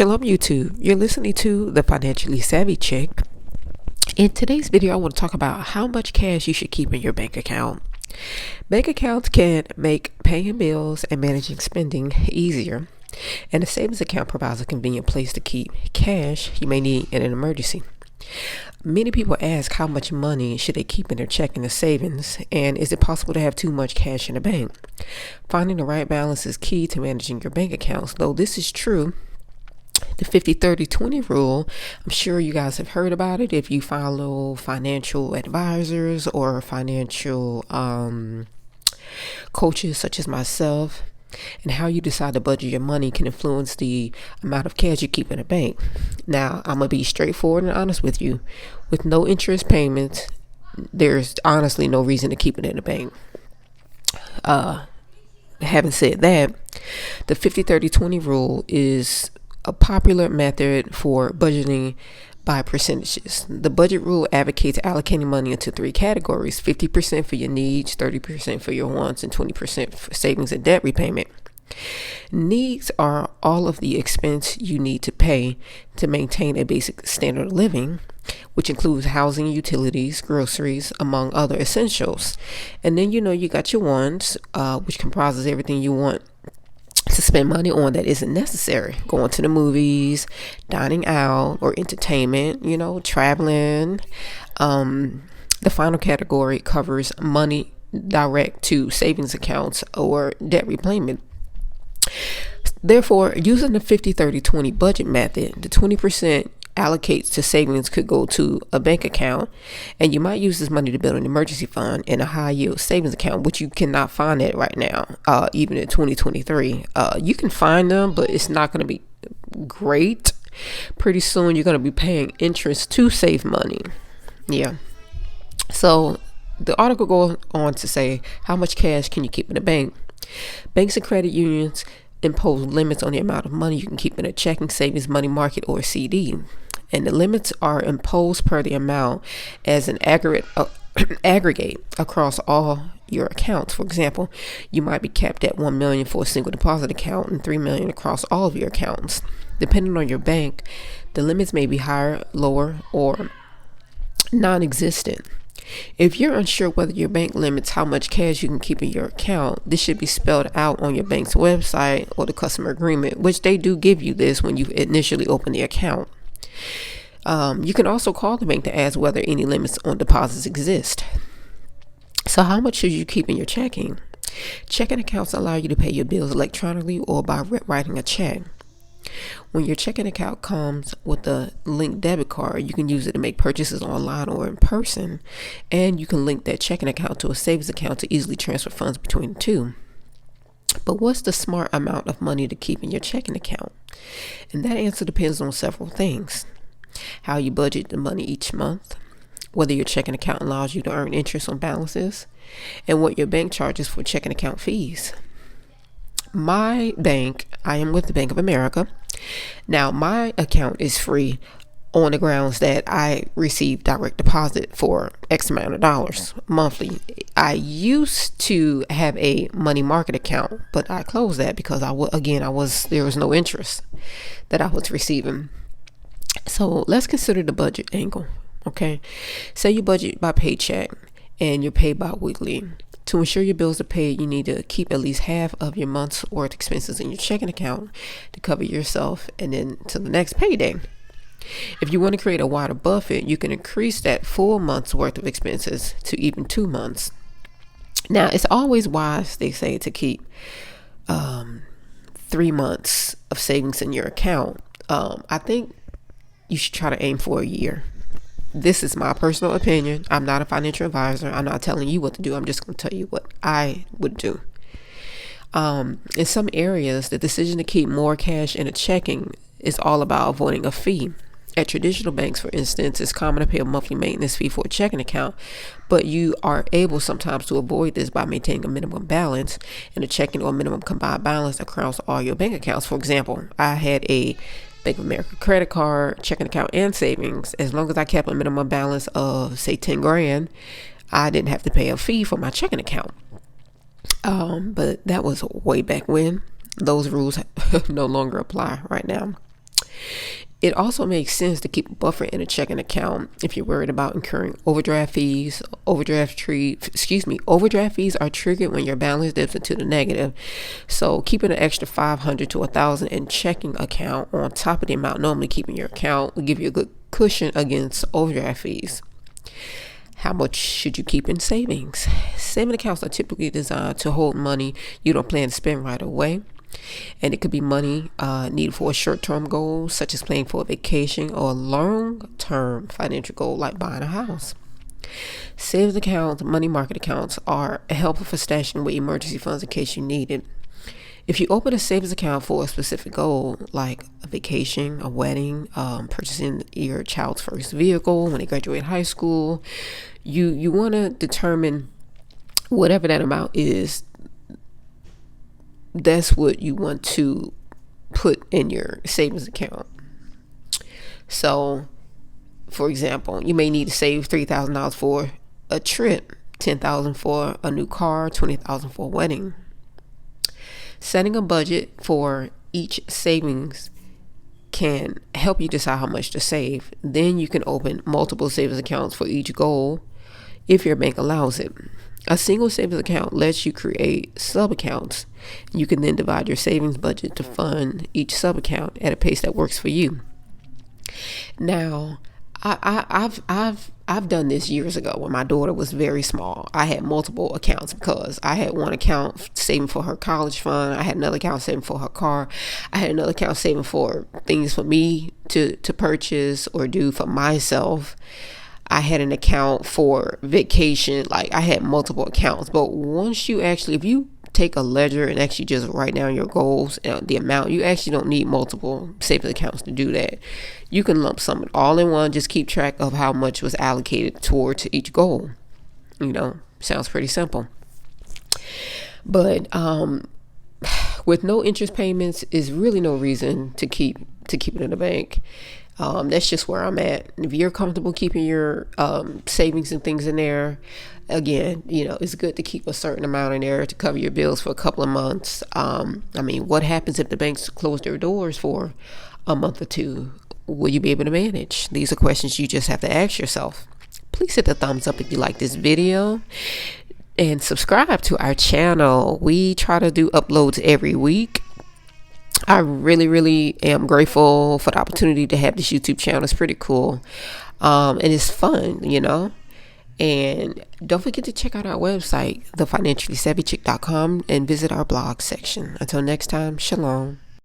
Shalom YouTube, you're listening to The Financially Savvy Chick. In today's video, I want to talk about how much cash you should keep in your bank account. Bank accounts can make paying bills and managing spending easier, and a savings account provides a convenient place to keep cash you may need in an emergency. Many people ask how much money should they keep in their checking or savings, and is it possible to have too much cash in the bank? Finding the right balance is key to managing your bank accounts. Though this is true, the 50-30-20 rule, I'm sure you guys have heard about it if you follow financial advisors or financial coaches such as myself. And how you decide to budget your money can influence the amount of cash you keep in a bank. Now, I'm going to be straightforward and honest with you. With no interest payments, there's honestly no reason to keep it in the bank. Having said that, the 50-30-20 rule is a popular method for budgeting by percentages. The budget rule advocates allocating money into three categories: 50% for your needs, 30% for your wants, and 20% for savings and debt repayment. Needs are all of the expense you need to pay to maintain a basic standard of living, which includes housing, utilities, groceries, among other essentials. And then you got your wants, which comprises everything you want to spend money on that isn't necessary. Going to the movies, dining out, or entertainment, traveling. The final category covers money direct to savings accounts or debt repayment. Therefore, using the 50-30-20 budget method, the 20% allocates to savings could go to a bank account, and you might use this money to build an emergency fund in a high yield savings account, which you cannot find it right now, even in 2023. You can find them, but it's not going to be great. Pretty soon you're going to be paying interest to save money. Yeah. So the article goes on to say, how much cash can you keep in the bank? Banks and credit unions impose limits on the amount of money you can keep in a checking, savings, money market, or CD. And the limits are imposed per the amount as an aggregate across all your accounts. For example, you might be capped at $1 million for a single deposit account and $3 million across all of your accounts. Depending on your bank, the limits may be higher, lower, or non-existent. If you're unsure whether your bank limits how much cash you can keep in your account, this should be spelled out on your bank's website or the customer agreement, which they do give you this when you initially open the account. You can also call the bank to ask whether any limits on deposits exist. So how much should you keep in your checking? Checking accounts allow you to pay your bills electronically or by writing a check. When your checking account comes with a linked debit card, you can use it to make purchases online or in person, and you can link that checking account to a savings account to easily transfer funds between the two. But what's the smart amount of money to keep in your checking account? And that answer depends on several things: how you budget the money each month, whether your checking account allows you to earn interest on balances, and what your bank charges for checking account fees. My bank, I am with the Bank of America. Now, my account is free on the grounds that I receive direct deposit for X amount of dollars monthly. I used to have a money market account, but I closed that because there was no interest that I was receiving. So let's consider the budget angle. Okay, say you budget by paycheck and you're paid bi-weekly. To ensure your bills are paid, you need to keep at least half of your month's worth expenses in your checking account to cover yourself and then to the next payday. If you want to create a wider buffet, you can increase that full month's worth of expenses to even 2 months. Now, it's always wise, they say, to keep 3 months of savings in your account. I think you should try to aim for a year. This is my personal opinion. I'm not a financial advisor. I'm not telling you what to do. I'm just going to tell you what I would do. In some areas, the decision to keep more cash in a checking is all about avoiding a fee. At traditional banks, for instance, it's common to pay a monthly maintenance fee for a checking account, but you are able sometimes to avoid this by maintaining a minimum balance in a checking or minimum combined balance across all your bank accounts. For example, I had a Bank of America credit card, checking account, and savings. As long as I kept a minimum balance of, say, 10 grand, I didn't have to pay a fee for my checking account. But that was way back when. Those rules no longer apply right now. It also makes sense to keep a buffer in a checking account if you're worried about incurring overdraft fees. Overdraft fees are triggered when your balance dips into the negative. So keeping an extra $500 to $1,000 in checking account on top of the amount normally keeping your account will give you a good cushion against overdraft fees. How much should you keep in savings? Saving accounts are typically designed to hold money you don't plan to spend right away. And it could be money needed for a short-term goal, such as planning for a vacation, or a long-term financial goal like buying a house. Savings accounts, money market accounts are helpful for stashing away emergency funds in case you need it. If you open a savings account for a specific goal, like a vacation, a wedding, purchasing your child's first vehicle when they graduate high school, you want to determine whatever that amount is. That's what you want to put in your savings account. So, for example, you may need to save $3,000 for a trip, $10,000 for a new car, $20,000 for a wedding. Setting a budget for each savings can help you decide how much to save. Then you can open multiple savings accounts for each goal if your bank allows it. A single savings account lets you create sub-accounts. You can then divide your savings budget to fund each sub-account at a pace that works for you. Now, I've done this years ago when my daughter was very small. I had multiple accounts because I had one account saving for her college fund. I had another account saving for her car. I had another account saving for things for me to purchase or do for myself. I had an account for vacation. Like, I had multiple accounts. But once you actually, if you take a ledger and actually just write down your goals and the amount, you actually don't need multiple savings accounts to do that. You can lump sum it all in one. Just keep track of how much was allocated towards each goal. Sounds pretty simple. But with no interest payments, is really no reason to keep it in the bank. That's just where I'm at. If you're comfortable keeping your savings and things in there, again, it's good to keep a certain amount in there to cover your bills for a couple of months. What happens if the banks close their doors for a month or two? Will you be able to manage? These are questions you just have to ask yourself. Please hit the thumbs up if you like this video and subscribe to our channel. We try to do uploads every week. I really, really am grateful for the opportunity to have this YouTube channel. It's pretty cool. And it's fun, And don't forget to check out our website, thefinanciallysavvychick.com, and visit our blog section. Until next time, shalom.